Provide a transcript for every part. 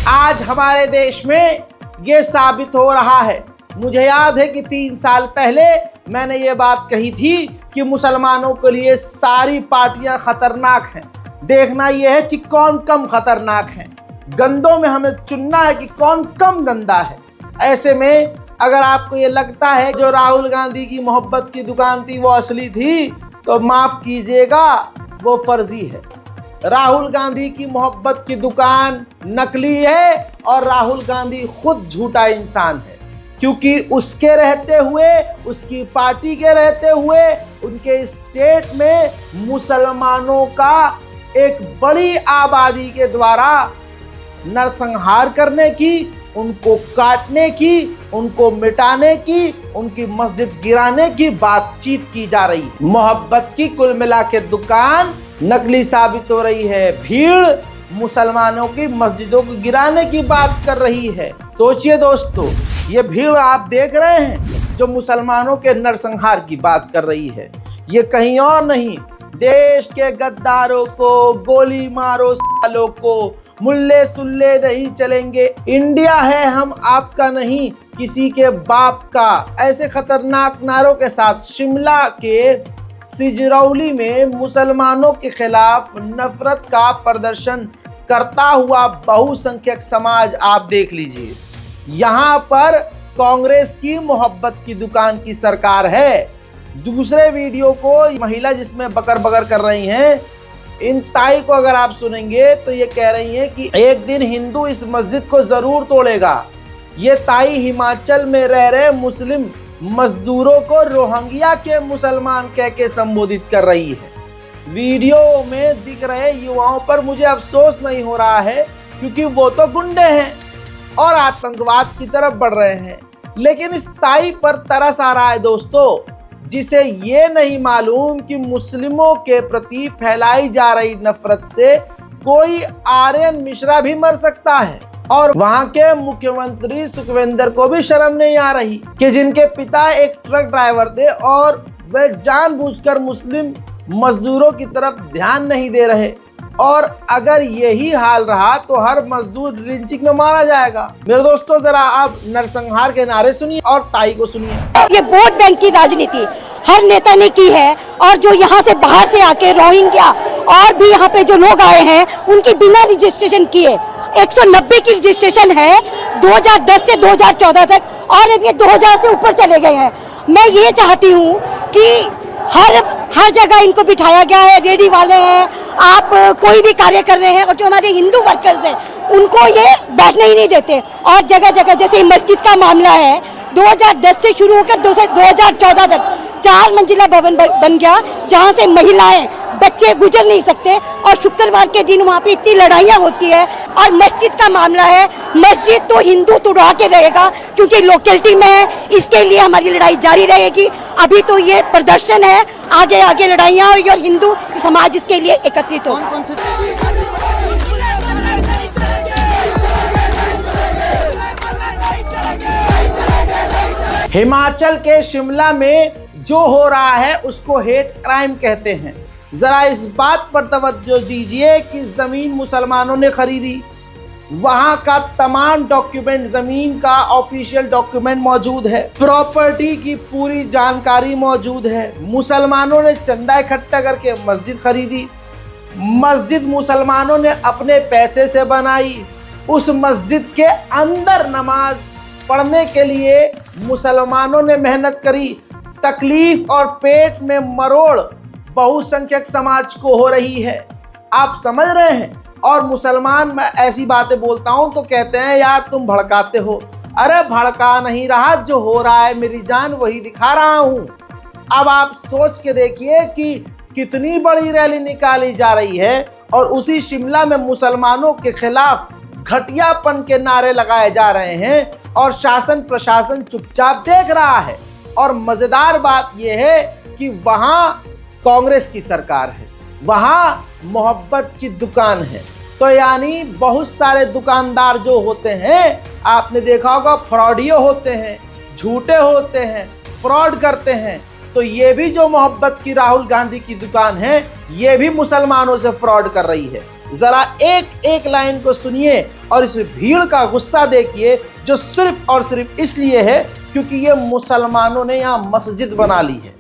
आज हमारे देश में ये साबित हो रहा है। मुझे याद है कि 3 साल पहले मैंने ये बात कही थी कि मुसलमानों के लिए सारी पार्टियां खतरनाक हैं। देखना यह है कि कौन कम खतरनाक है। गंदों में हमें चुनना है कि कौन कम गंदा है। ऐसे में अगर आपको ये लगता है जो राहुल गांधी की मोहब्बत की दुकान थी वो असली थी, तो माफ कीजिएगा, वो फर्जी है। राहुल गांधी की मोहब्बत की दुकान नकली है और राहुल गांधी खुद झूठा इंसान है, क्योंकि उसके रहते हुए, उसकी पार्टी के रहते हुए उनके स्टेट में मुसलमानों का एक बड़ी आबादी के द्वारा नरसंहार करने की, उनको काटने की, उनको मिटाने की, उनकी मस्जिद गिराने की बातचीत की जा रही है। मोहब्बत की कुल मिला के दुकान नकली साबित हो रही है। भीड़ मुसलमानों की मस्जिदों को गिराने की बात कर रही है। सोचिए दोस्तों, ये भीड़ आप देख रहे हैं जो मुसलमानों के नरसंहार की बात कर रही है, ये कहीं और नहीं, देश के गद्दारों को गोली मारो, सालों को मुल्ले सुल्ले नहीं चलेंगे। इंडिया है हम आपका नहीं, किसी के बाप का। ऐसे खतरनाक नारों के साथ शिमला के सिजरौली में मुसलमानों के खिलाफ नफरत का प्रदर्शन करता हुआ बहुसंख्यक समाज आप देख लीजिए। यहाँ पर कांग्रेस की मोहब्बत की दुकान की सरकार है। दूसरे वीडियो को महिला जिसमें बकर बकर कर रही हैं, इन ताई को अगर आप सुनेंगे तो ये कह रही हैं कि एक दिन हिंदू इस मस्जिद को जरूर तोड़ेगा। ये ताई हिमाचल में रह रहे मुस्लिम मजदूरों को रोहिंग्या के मुसलमान कह के संबोधित कर रही है। वीडियो में दिख रहे युवाओं पर मुझे अफसोस नहीं हो रहा है, क्योंकि वो तो गुंडे हैं और आतंकवाद की तरफ बढ़ रहे हैं। लेकिन इस ताई पर तरस आ रहा है दोस्तों, जिसे ये नहीं मालूम कि मुस्लिमों के प्रति फैलाई जा रही नफरत से कोई आर्यन मिश्रा भी मर सकता है। और वहां के मुख्यमंत्री सुखविंदर को भी शर्म नहीं आ रही कि जिनके पिता एक ट्रक ड्राइवर थे और वे जानबूझकर मुस्लिम मजदूरों की तरफ ध्यान नहीं दे रहे। और अगर यही हाल रहा तो हर मजदूर लिंचिंग में मारा जाएगा। मेरे दोस्तों, जरा आप नरसंहार के नारे सुनिए और ताई को सुनिए। ये वोट बैंक की राजनीति हर नेता ने की है, और जो यहाँ से बाहर से आके रोहिंग्या और भी यहाँ पे जो लोग आए हैं उनकी बिना रजिस्ट्रेशन किए 190 की रजिस्ट्रेशन है 2010 से 2014 तक, और अब ये 2000 से ऊपर चले गए हैं। मैं ये चाहती हूँ कि हर जगह इनको बिठाया गया है। रेडी वाले हैं, आप कोई भी कार्य कर रहे हैं, और जो हमारे हिंदू वर्कर्स हैं उनको ये बैठने ही नहीं देते। और जगह जगह जैसे मस्जिद का मामला है, 2010 से शुरू होकर 2014 तक 4 मंजिला भवन बन गया, जहाँ से महिलाएं बच्चे गुजर नहीं सकते, और शुक्रवार के दिन वहाँ पे इतनी लड़ाइयाँ होती है। और मस्जिद का मामला है, मस्जिद तो हिंदू तुड़वा के रहेगा क्योंकि लोकेलिटी में है, इसके लिए हमारी लड़ाई जारी रहेगी। अभी तो ये प्रदर्शन है, आगे आगे लड़ाइयाँ होगी और हिंदू समाज इसके लिए एकत्रित होगा। हिमाचल के शिमला में जो हो रहा है उसको हेट क्राइम कहते हैं। जरा इस बात पर तवज्जो दीजिए कि जमीन मुसलमानों ने खरीदी, वहां का तमाम डॉक्यूमेंट, जमीन का ऑफिशियल डॉक्यूमेंट मौजूद है, प्रॉपर्टी की पूरी जानकारी मौजूद है। मुसलमानों ने चंदा इकट्ठा करके मस्जिद खरीदी, मस्जिद मुसलमानों ने अपने पैसे से बनाई। उस मस्जिद के अंदर नमाज पढ़ने के लिए मुसलमानों ने मेहनत करी। तकलीफ और पेट में मरोड़ बहुसंख्यक समाज को हो रही है, आप समझ रहे हैं। और मुसलमान, मैं ऐसी बातें बोलता हूं तो कहते हैं यार तुम भड़काते हो। अरे भड़का नहीं रहा, जो हो रहा है मेरी जान वही दिखा रहा हूं। अब आप सोच के देखिए कि कितनी बड़ी रैली निकाली जा रही है और उसी शिमला में मुसलमानों के खिलाफ घटियापन के नारे लगाए जा रहे हैं और शासन प्रशासन चुपचाप देख रहा है। और मजेदार बात यह है कि वहां कांग्रेस की सरकार है, वहां मोहब्बत की दुकान है। तो यानी बहुत सारे दुकानदार जो होते हैं, आपने देखा होगा, फ्रॉडियो होते हैं, झूठे होते हैं, फ्रॉड करते हैं। तो ये भी जो मोहब्बत की राहुल गांधी की दुकान है, ये भी मुसलमानों से फ्रॉड कर रही है। जरा एक एक लाइन को सुनिए और इस भीड़ का गुस्सा देखिए जो सिर्फ और सिर्फ इसलिए है क्योंकि ये मुसलमानों ने यहाँ मस्जिद बना ली है।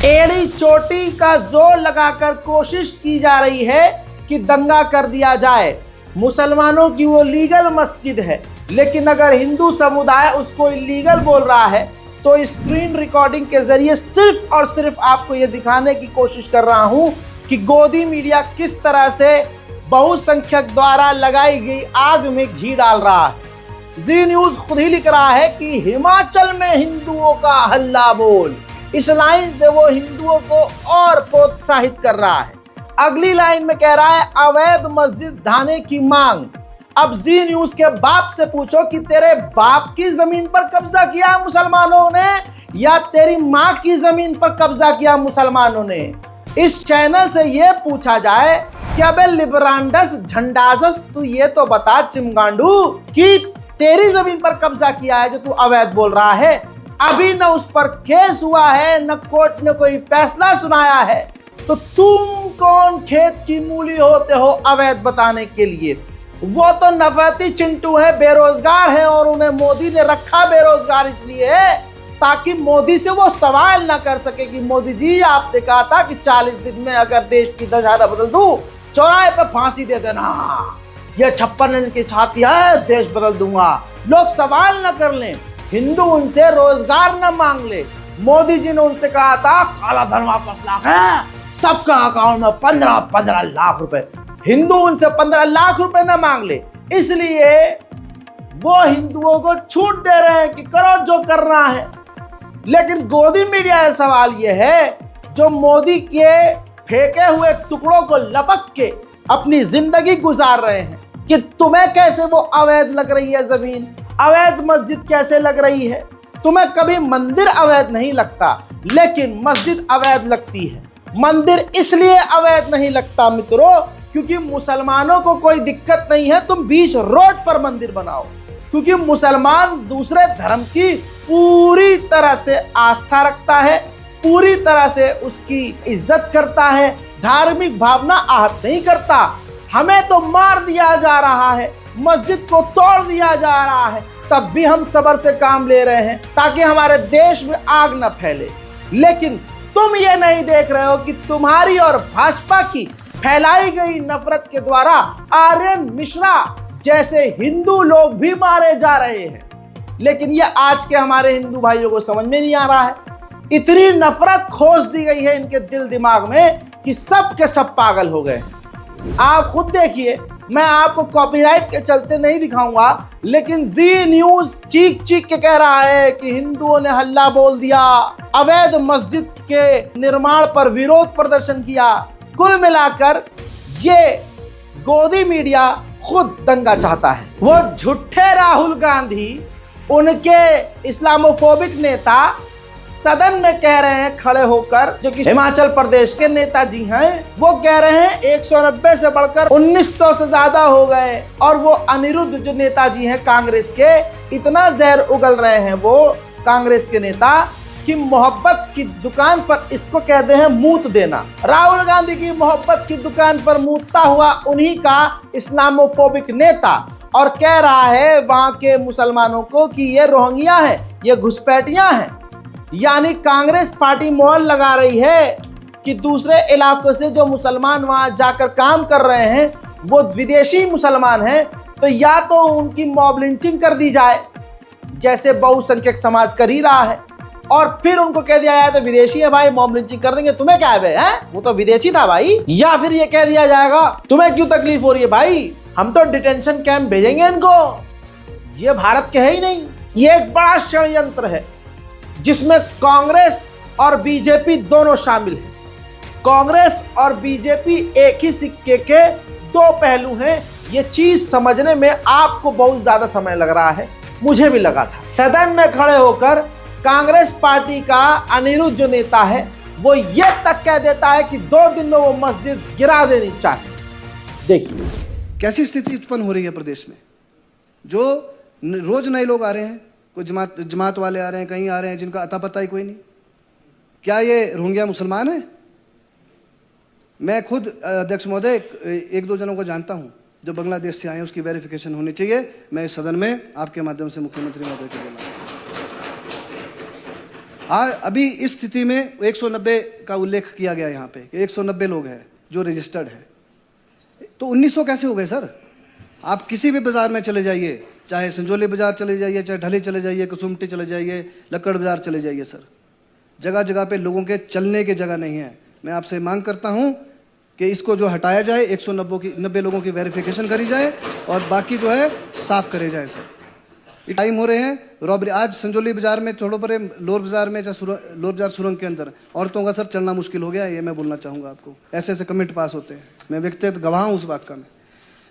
एड़ी चोटी का जोर लगाकर कोशिश की जा रही है कि दंगा कर दिया जाए। मुसलमानों की वो लीगल मस्जिद है, लेकिन अगर हिंदू समुदाय उसको इलीगल बोल रहा है तो स्क्रीन रिकॉर्डिंग के जरिए सिर्फ और सिर्फ आपको ये दिखाने की कोशिश कर रहा हूं कि गोदी मीडिया किस तरह से बहुसंख्यक द्वारा लगाई गई आग में घी डाल रहा है। जी न्यूज खुद ही लिख रहा है कि हिमाचल में हिंदुओं का हल्ला बोल। इस लाइन से वो हिंदुओं को और प्रोत्साहित कर रहा है। अगली लाइन में कह रहा है अवैध मस्जिद ढाने की मांग। अब जी न्यूज के बाप से पूछो कि तेरे बाप की जमीन पर कब्जा किया मुसलमानों ने या तेरी माँ की जमीन पर कब्जा किया मुसलमानों ने। इस चैनल से ये पूछा जाए कि अबे लिबरांडस झंडाजस तू ये तो बता चिमगांडू कि तेरी जमीन पर कब्जा किया है जो तू अवैध बोल रहा है। अभी न उस पर केस हुआ है न कोर्ट ने कोई फैसला सुनाया है, तो तुम कौन खेत की मूली होते हो अवैध बताने के लिए। वो तो नफरती चिंटू है, बेरोजगार है और उन्हें मोदी ने रखा बेरोजगार इसलिए ताकि मोदी से वो सवाल ना कर सके कि मोदी जी आपने कहा था कि 40 दिन में अगर देश की दशा बदल दूं चौराहे पे फांसी दे देना, ये 56 इंच की छाती है देश बदल दूंगा। लोग सवाल ना कर लें, हिंदू उनसे रोजगार न मांग ले। मोदी जी ने उनसे कहा था काला धन वापस लाख है, सबका अकाउंट में 15 लाख रुपए। हिंदू उनसे 15 लाख रुपए न मांग ले, इसलिए वो हिंदुओं को छूट दे रहे हैं कि करो जो करना है। लेकिन गोदी मीडिया का सवाल यह है जो मोदी के फेंके हुए टुकड़ों को लपक के अपनी जिंदगी गुजार रहे हैं कि तुम्हें कैसे वो अवैध लग रही है जमीन, अवैध मस्जिद कैसे लग रही है। तुम्हें कभी मंदिर अवैध नहीं लगता लेकिन मस्जिद अवैध लगती है। मंदिर इसलिए अवैध नहीं लगता मित्रों क्योंकि मुसलमानों को कोई दिक्कत नहीं है तुम बीच रोड पर मंदिर बनाओ, क्योंकि मुसलमान दूसरे धर्म की पूरी तरह से आस्था रखता है, पूरी तरह से उसकी इज्जत करता है, धार्मिक भावना आहत नहीं करता। हमें तो मार दिया जा रहा है, मस्जिद को तोड़ दिया जा रहा है, तब भी हम सब्र से काम ले रहे हैं ताकि हमारे देश में आग न फैले। लेकिन तुम ये नहीं देख रहे हो कि तुम्हारी और भाजपा की फैलाई गई नफरत के द्वारा आर्यन मिश्रा जैसे हिंदू लोग भी मारे जा रहे हैं। लेकिन ये आज के हमारे हिंदू भाइयों को समझ में नहीं आ रहा है। इतनी नफरत खोज दी गई है इनके दिल दिमाग में कि सब के सब पागल हो गए। आप खुद देखिए, मैं आपको कॉपीराइट के चलते नहीं दिखाऊंगा, लेकिन जी न्यूज चीख चीख के कह रहा है कि हिंदुओं ने हल्ला बोल दिया, अवैध मस्जिद के निर्माण पर विरोध प्रदर्शन किया। कुल मिलाकर ये गोदी मीडिया खुद दंगा चाहता है। वो झूठे राहुल गांधी, उनके इस्लामोफोबिक नेता सदन में कह रहे हैं खड़े होकर, जो कि हिमाचल प्रदेश के नेताजी हैं, वो कह रहे हैं 190 से बढ़कर 1900 से ज्यादा हो गए। और वो अनिरुद्ध जो नेताजी हैं कांग्रेस के, इतना जहर उगल रहे हैं वो कांग्रेस के नेता कि मोहब्बत की दुकान पर इसको कहते हैं मूत देना। राहुल गांधी की मोहब्बत की दुकान पर मूतता हुआ उन्हीं का इस्लामोफोबिक नेता, और कह रहा है वहां के मुसलमानों को कि ये रोहिंग्या हैं, ये घुसपैठियां हैं। यानी कांग्रेस पार्टी मोहर लगा रही है कि दूसरे इलाकों से जो मुसलमान वहां जाकर काम कर रहे हैं वो विदेशी मुसलमान हैं, तो या तो उनकी मॉब लिंचिंग कर दी जाए जैसे बहुसंख्यक समाज कर ही रहा है, और फिर उनको कह दिया जाए तो विदेशी है भाई, मॉब लिंचिंग कर देंगे, तुम्हें क्या है, वो तो विदेशी था भाई। या फिर ये कह दिया जाएगा तुम्हें क्यों तकलीफ हो रही है भाई, हम तो डिटेंशन कैंप भेजेंगे इनको। ये भारत के है ही नहीं, ये एक बड़ा षड्यंत्र है जिसमें कांग्रेस और बीजेपी दोनों शामिल हैं। कांग्रेस और बीजेपी एक ही सिक्के के दो पहलू हैं, ये चीज समझने में आपको बहुत ज्यादा समय लग रहा है, मुझे भी लगा था। सदन में खड़े होकर कांग्रेस पार्टी का अनिरुद्ध जो नेता है वो ये तक कह देता है कि 2 दिन में वो मस्जिद गिरा देनी चाहिए। देखिए कैसी स्थिति उत्पन्न हो रही है प्रदेश में। जो रोज नए लोग आ रहे हैं, कोई जमात वाले आ रहे हैं, कहीं आ रहे हैं जिनका अता पता ही कोई नहीं। क्या ये रोहिंग्या मुसलमान है? मैं खुद अध्यक्ष महोदय 1-2 जनों को जानता हूं जो बांग्लादेश से आए हैं, उसकी वेरिफिकेशन होनी चाहिए। मैं इस सदन में आपके माध्यम से मुख्यमंत्री महोदय को बोला। अभी इस स्थिति में 190 का उल्लेख किया गया यहाँ पे, 190 लोग हैं जो रजिस्टर्ड है। तो 1900 कैसे हो गए सर? आप किसी भी बाजार में चले जाइए, चाहे संजौली बाजार चले जाइए, चाहे ढली चले जाइए, कसुमटी चले जाइए, लक्कड़ बाजार चले जाइए सर, जगह जगह पे लोगों के चलने की जगह नहीं है। मैं आपसे मांग करता हूं कि इसको जो हटाया जाए, 190 लोगों की वेरिफिकेशन करी जाए और बाकी जो है साफ करे जाए सर। टाइम हो रहे हैं रॉबरी। आज संजौली बाजार में, छोड़ो परे लोर बाजार में, चाहे लोर बाजार सुरंग के अंदर औरतों का सर चलना मुश्किल हो गया है। ये मैं बोलना चाहूँगा आपको। ऐसे ऐसे कमेंट पास होते हैं, मैं व्यक्तिगत गवाह हूँ उस बात का। मैं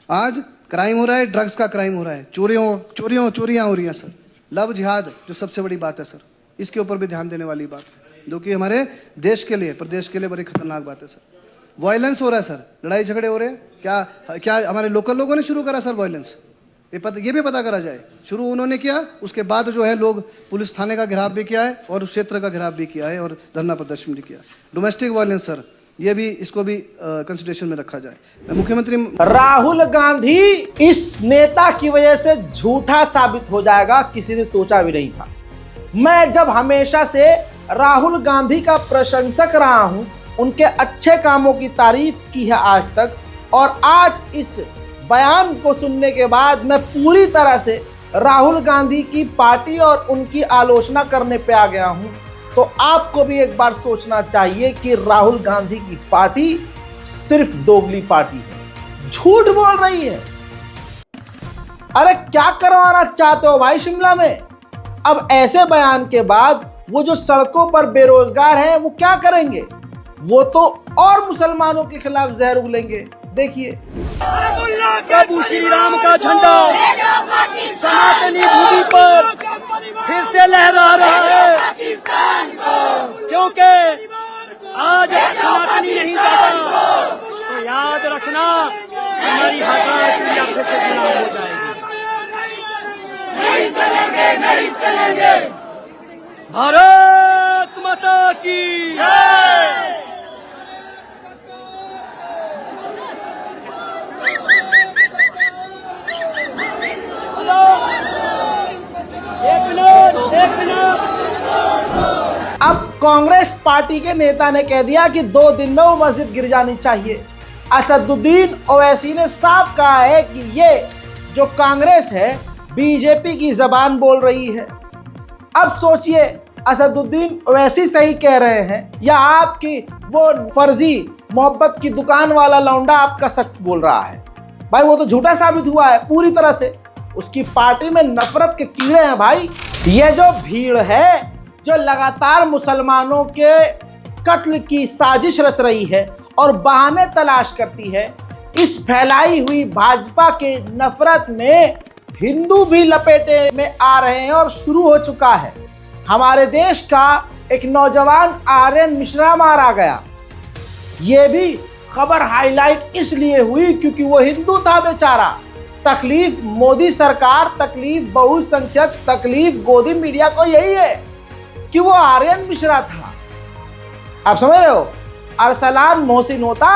आज क्राइम हो रहा है, ड्रग्स का क्राइम हो रहा है, चोरियाँ हो रही हैं सर। लव जिहाद जो सबसे बड़ी बात है सर, इसके ऊपर भी ध्यान देने वाली बात है, जो कि हमारे देश के लिए, प्रदेश के लिए बड़ी खतरनाक बात है सर। वायलेंस हो रहा है सर, लड़ाई झगड़े हो रहे हैं। क्या हमारे लोकल लोगों ने शुरू करा सर वायलेंस? ये भी पता करा जाए। शुरू उन्होंने किया, उसके बाद जो है लोग पुलिस थाने का घेराव भी किया है और उस क्षेत्र का घेराव भी किया है और धरना प्रदर्शन भी किया। डोमेस्टिक वायलेंस सर, ये भी, इसको भी कंसिडरेशन में रखा जाए। मुख्यमंत्री राहुल गांधी इस नेता की वजह से झूठा साबित हो जाएगा, किसी ने सोचा भी नहीं था। मैं जब हमेशा से राहुल गांधी का प्रशंसक रहा हूं, उनके अच्छे कामों की तारीफ की है आज तक, और आज इस बयान को सुनने के बाद मैं पूरी तरह से राहुल गांधी की पार्टी और उनकी आलोचना करने पे आ गया हूं। तो आपको भी एक बार सोचना चाहिए कि राहुल गांधी की पार्टी सिर्फ दोगली पार्टी है, झूठ बोल रही है। अरे क्या करवाना चाहते हो भाई शिमला में? अब ऐसे बयान के बाद वो जो सड़कों पर बेरोजगार हैं वो क्या करेंगे? वो तो और मुसलमानों के खिलाफ जहर उगलेंगे। देखिए, प्रभु श्री राम का झंडा सनातनी भूमि पर फिर से लहरा रहा है, क्योंकि आज सनातनी नहीं जाता तो याद रखना हमारी हकार की आंखें से गुलाम हो जाएगी। नहीं चलेंगे। भारत माता की जय। अब कांग्रेस पार्टी के नेता ने कह दिया कि 2 दिन में वो मस्जिद गिर जानी चाहिए। असदुद्दीन ओवैसी ने साफ कहा है कि ये जो कांग्रेस है बीजेपी की जबान बोल रही है। अब सोचिए, असदुद्दीन ओवैसी सही कह रहे हैं या आपकी वो फर्जी मोहब्बत की दुकान वाला लौंडा आपका सच बोल रहा है? भाई वो तो झूठा साबित हुआ है पूरी तरह से। उसकी पार्टी में नफरत के कीड़े हैं भाई। ये जो भीड़ है जो लगातार मुसलमानों के कत्ल की साजिश रच रही है और बहाने तलाश करती है, इस फैलाई हुई भाजपा के नफरत में हिंदू भी लपेटे में आ रहे हैं और शुरू हो चुका है। हमारे देश का एक नौजवान आर्यन मिश्रा मारा गया। ये भी खबर हाईलाइट इसलिए हुई क्योंकि वो हिंदू था बेचारा। तकलीफ मोदी सरकार, तकलीफ बहुसंख्यक, तकलीफ गोदी मीडिया को यही है कि वो आर्यन मिश्रा था। आप समझ रहे हो? अरसलान मोहसिन होता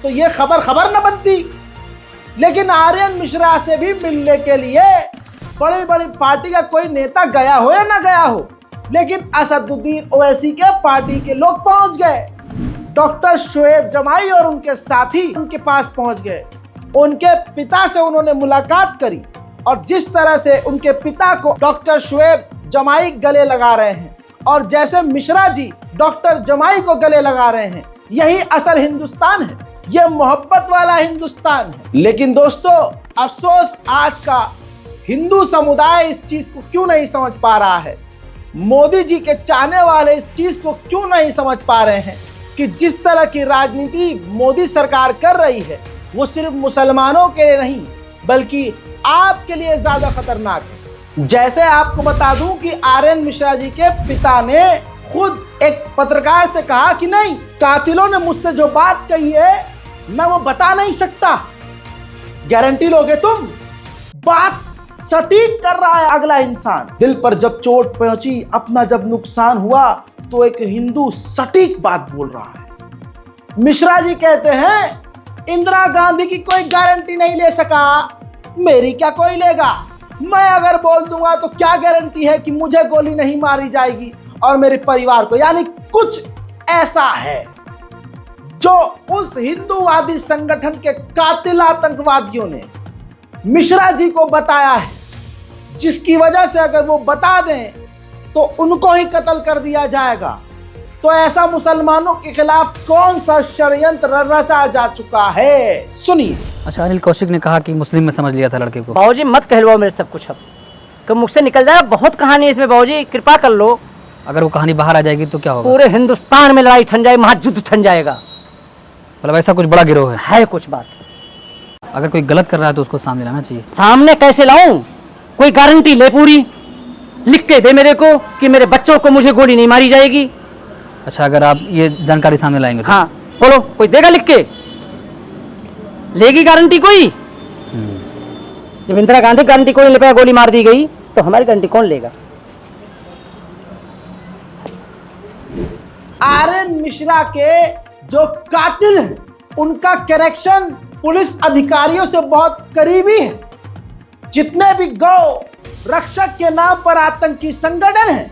तो ये खबर न बनती। लेकिन आर्यन मिश्रा से भी मिलने के लिए बड़ी बड़ी पार्टी का कोई नेता गया हो या ना गया हो, लेकिन असदुद्दीन ओवैसी के पार्टी के लोग पहुंच गए। डॉक्टर शोएब जमाई और उनके साथी उनके पास पहुंच गए। उनके पिता से उन्होंने मुलाकात करी और जिस तरह से उनके पिता को डॉक्टर शोएब जमाई गले लगा रहे हैं और जैसे मिश्रा जी डॉक्टर जमाई को गले लगा रहे हैं, यही असल हिंदुस्तान है, यह मोहब्बत वाला हिंदुस्तान है। लेकिन दोस्तों, अफसोस आज का हिंदू समुदाय इस चीज को क्यों नहीं समझ पा रहा है। मोदी जी के चाहने वाले इस चीज को क्यों नहीं समझ पा रहे हैं कि जिस तरह की राजनीति मोदी सरकार कर रही है, वो सिर्फ मुसलमानों के लिए नहीं बल्कि आपके लिए ज्यादा खतरनाक है। जैसे आपको बता दूं कि आर्यन मिश्रा जी के पिता ने खुद एक पत्रकार से कहा कि नहीं, कातिलों ने मुझसे जो बात कही है मैं वो बता नहीं सकता। गारंटी लोगे तुम? बात सटीक कर रहा है अगला इंसान। दिल पर जब चोट पहुंची, अपना जब नुकसान हुआ, तो एक हिंदू सटीक बात बोल रहा है। मिश्रा जी कहते हैं इंदिरा गांधी की कोई गारंटी नहीं ले सका, मेरी क्या कोई लेगा? मैं अगर बोल दूंगा तो क्या गारंटी है कि मुझे गोली नहीं मारी जाएगी और मेरे परिवार को? यानी कुछ ऐसा है जो उस हिंदूवादी संगठन के कातिल आतंकवादियों ने मिश्रा जी को बताया है, जिसकी वजह से अगर वो बता दें तो उनको ही कत्ल कर दिया जाएगा। तो ऐसा मुसलमानों के खिलाफ कौन सा षड्यंत्र रचा जा चुका है, सुनिए। अच्छा, अनिल कौशिक ने कहा कि मुस्लिम में समझ लिया था लड़के को। बाबूजी मत कहलवाओ मेरे सब कुछ, अब कब मुख से निकल जाए। बहुत कहानी है इसमें बाबूजी, कृपा कर लो। अगर वो कहानी बाहर आ जाएगी तो क्या होगा? पूरे हिंदुस्तान में लड़ाई ठन जाए, महायुद्ध ठन जाएगा। मतलब ऐसा कुछ बड़ा गिरोह है कुछ बात। अगर कोई गलत कर रहा है तो उसको सामने लाना चाहिए। सामने कैसे लाऊं? कोई गारंटी ले, पूरी लिख के दे मेरे को कि मेरे बच्चों को मुझे गोली नहीं मारी जाएगी। अच्छा, अगर आप ये जानकारी सामने लाएंगे तो? हाँ बोलो, कोई देगा लिख के? लेगी गारंटी कोई? जब इंदिरा गांधी गारंटी कोई नहीं ले पाया, गोली मार दी गई, तो हमारी गारंटी कौन लेगा? आर्यन मिश्रा के जो कातिल हैं उनका कनेक्शन पुलिस अधिकारियों से बहुत करीबी है। जितने भी गौ रक्षक के नाम पर आतंकी संगठन हैं,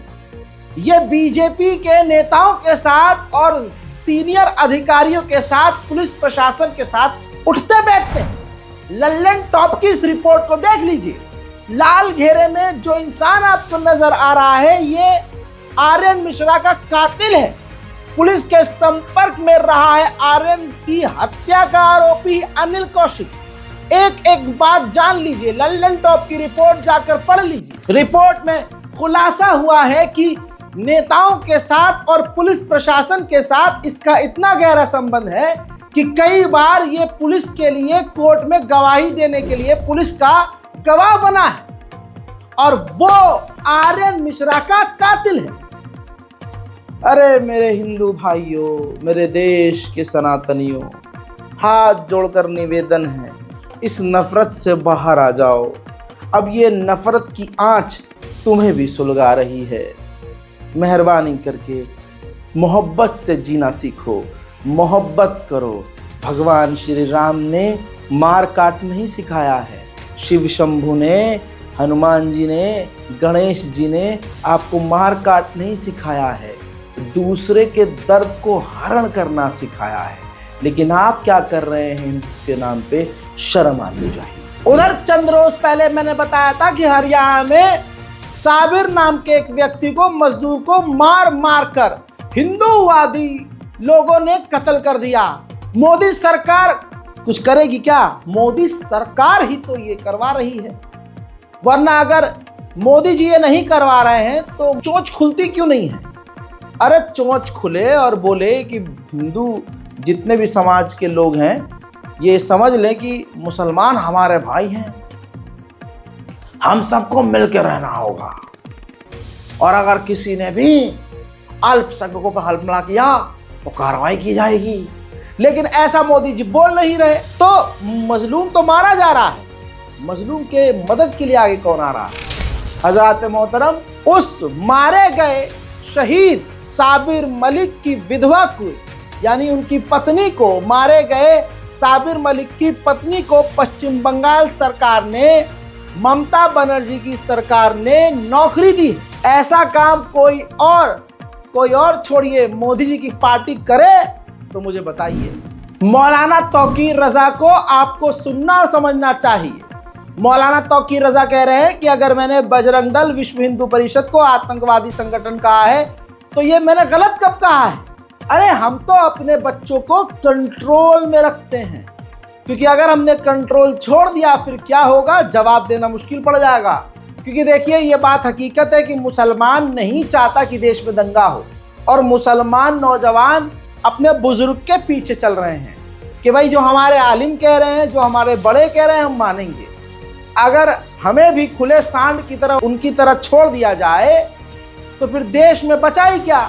ये बीजेपी के नेताओं के साथ और सीनियर अधिकारियों के साथ, पुलिस प्रशासन के साथ उठते बैठते हैं। लल्लन टॉप की इस रिपोर्ट को देख लीजिए। लाल घेरे में जो इंसान आपको नजर आ रहा है, ये आर्यन मिश्रा का कातिल है। पुलिस के संपर्क में रहा है आर्यन की हत्या का आरोपी अनिल कौशिक। एक एक बात जान लीजिए, लल्लन टॉप की रिपोर्ट जाकर पढ़ लीजिए। रिपोर्ट में खुलासा हुआ है कि नेताओं के साथ और पुलिस प्रशासन के साथ इसका इतना गहरा संबंध है कि कई बार ये पुलिस के लिए कोर्ट में गवाही देने के लिए पुलिस का गवाह बना है, और वो आर्यन मिश्रा का कातिल है। अरे मेरे हिंदू भाइयों, मेरे देश के सनातनियों, हाथ जोड़कर निवेदन है, इस नफरत से बाहर आ जाओ। अब ये नफरत की आंच तुम्हें भी सुलगा रही है। मेहरबानी करके मोहब्बत से जीना सीखो, मोहब्बत करो। भगवान श्री राम ने मार काट नहीं सिखाया है, शिव शंभु ने, हनुमान जी ने, गणेश जी ने आपको मार काट नहीं सिखाया है, दूसरे के दर्द को हरण करना सिखाया है। लेकिन आप क्या कर रहे हैं इनके नाम पे? शर्म आनी चाहिए। उधर चंद रोज पहले मैंने बताया था कि हरियाणा में साबिर नाम के एक व्यक्ति को, मजदूर को मार मार कर हिंदूवादी लोगों ने कत्ल कर दिया। मोदी सरकार कुछ करेगी क्या? मोदी सरकार ही तो ये करवा रही है, वरना अगर मोदी जी ये नहीं करवा रहे हैं तो चोंच खुलती क्यों नहीं है? अरे चोंच खुले और बोले कि हिंदू जितने भी समाज के लोग हैं ये समझ लें कि मुसलमान हमारे भाई हैं, हम सबको मिलकर रहना होगा, और अगर किसी ने भी अल्पसंख्यकों पर हमला किया तो कार्रवाई की जाएगी। लेकिन ऐसा मोदी जी बोल नहीं रहे, तो मजलूम तो मारा जा रहा है, मजलूम के मदद के लिए आगे कौन आ रहा है? हजरत मोहतरम, उस मारे गए शहीद साबिर मलिक की विधवा को, यानी उनकी पत्नी को, मारे गए साबिर मलिक की पत्नी को पश्चिम बंगाल सरकार ने, ममता बनर्जी की सरकार ने नौकरी दी। ऐसा काम कोई और छोड़िए मोदी जी की पार्टी करे तो मुझे बताइए। मौलाना तौकीर रजा को आपको सुनना और समझना चाहिए। मौलाना तौकीर रजा कह रहे हैं कि अगर मैंने बजरंग दल, विश्व हिंदू परिषद को आतंकवादी संगठन कहा है तो ये मैंने गलत कब कहा है? अरे हम तो अपने बच्चों को कंट्रोल में रखते हैं, क्योंकि अगर हमने कंट्रोल छोड़ दिया फिर क्या होगा, जवाब देना मुश्किल पड़ जाएगा। क्योंकि देखिए, ये बात हकीकत है कि मुसलमान नहीं चाहता कि देश में दंगा हो, और मुसलमान नौजवान अपने बुजुर्ग के पीछे चल रहे हैं कि भाई जो हमारे आलिम कह रहे हैं, जो हमारे बड़े कह रहे हैं, हम मानेंगे। अगर हमें भी खुले सांड की तरह उनकी तरह छोड़ दिया जाए तो फिर देश में बचा ही क्या।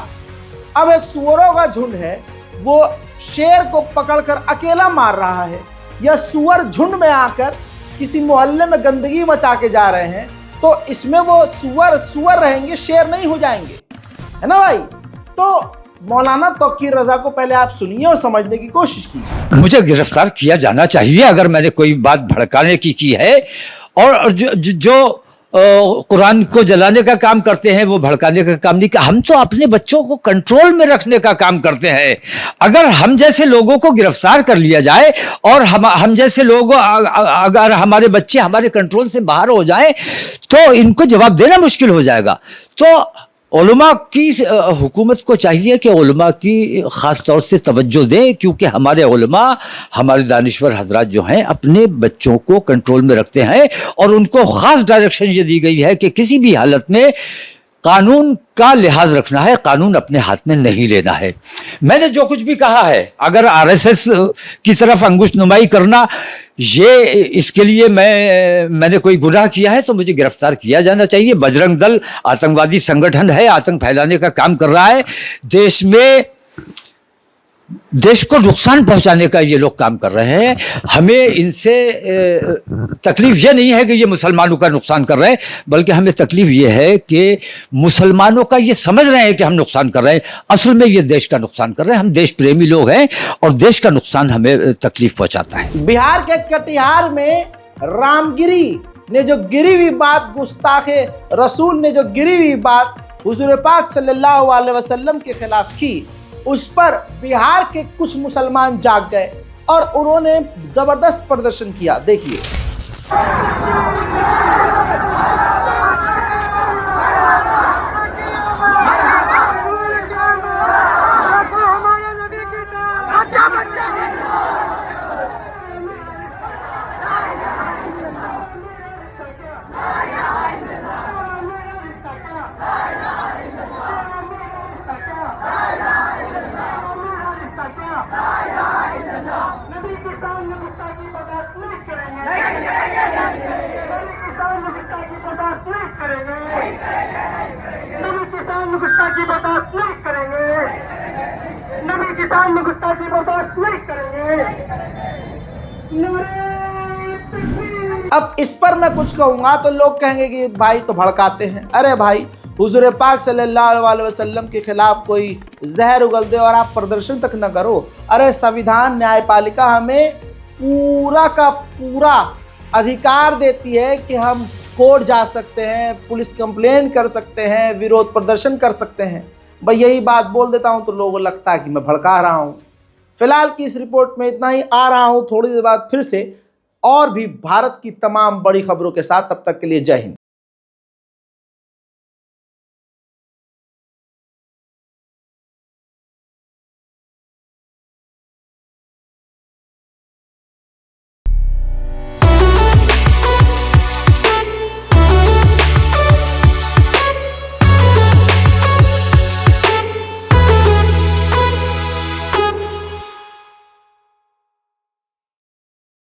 अब एक सुअरों का झुंड है, वो शेर को पकड़कर अकेला मार रहा है, या सुअर झुंड में आकर किसी मोहल्ले में गंदगी मचा के जा रहे हैं, तो इसमें वो सुअर रहेंगे, शेर नहीं हो जाएंगे, है ना भाई। तो मौलाना तौकीर रजा को पहले आप सुनिए और समझने की कोशिश कीजिए। मुझे गिरफ्तार किया जाना चाहिए अगर मैंने कोई बात भड़काने की है, और जो कुरान को जलाने का काम करते हैं वो भड़काने का काम नहीं। हम तो अपने बच्चों को कंट्रोल में रखने का काम करते हैं। अगर हम जैसे लोगों को गिरफ्तार कर लिया जाए और हम जैसे लोगों अगर हमारे बच्चे हमारे कंट्रोल से बाहर हो जाएं तो इनको जवाब देना मुश्किल हो जाएगा। तो उलमा की हुकूमत को चाहिए कि उलमा की ख़ास तौर से तवज्जो दें, क्योंकि हमारे उलमा, हमारे दानिश्वर हजरात जो हैं अपने बच्चों को कंट्रोल में रखते हैं, और उनको ख़ास डायरेक्शन ये दी गई है कि किसी भी हालत में कानून का लिहाज रखना है, कानून अपने हाथ में नहीं लेना है। मैंने जो कुछ भी कहा है, अगर आरएसएस की तरफ अंगुश नुमाई करना ये इसके लिए मैंने कोई गुनाह किया है तो मुझे गिरफ्तार किया जाना चाहिए। बजरंग दल आतंकवादी संगठन है, आतंक फैलाने का काम कर रहा है, देश को नुकसान पहुंचाने का ये लोग काम कर रहे हैं। हमें इनसे तकलीफ ये नहीं है कि ये मुसलमानों का नुकसान कर रहे हैं, बल्कि हमें तकलीफ ये है कि मुसलमानों का ये समझ रहे हैं कि हम नुकसान कर रहे हैं, असल में ये देश का नुकसान कर रहे हैं। हम देश प्रेमी लोग हैं और देश का नुकसान हमें तकलीफ पहुंचाता है। बिहार के कटिहार में रामगिरी ने जो गिरी हुई बात, गुस्ताखे रसूल ने जो गिरी हुई बात हुजूर पाक सल्लल्लाहु अलैहि वसल्लम के खिलाफ की, उस पर बिहार के कुछ मुसलमान जाग गए और उन्होंने जबरदस्त प्रदर्शन किया। देखिए। अब इस पर मैं कुछ कहूंगा तो लोग कहेंगे कि भाई तो भड़काते हैं। अरे भाई, हुजूर पाक सल्लल्लाहु अलैहि वसल्लम के खिलाफ कोई जहर उगल दे और आप प्रदर्शन तक न करो। अरे संविधान न्यायपालिका हमें पूरा का पूरा अधिकार देती है कि हम कोर्ट जा सकते हैं, पुलिस कंप्लेंट कर सकते हैं, विरोध प्रदर्शन कर सकते हैं। भाई यही बात बोल देता हूं तो लोगों को लगता है कि मैं भड़का रहा हूं। फिलहाल की इस रिपोर्ट में इतना ही। आ रहा हूं थोड़ी देर बाद फिर से और भी भारत की तमाम बड़ी खबरों के साथ। तब तक के लिए जय हिंद।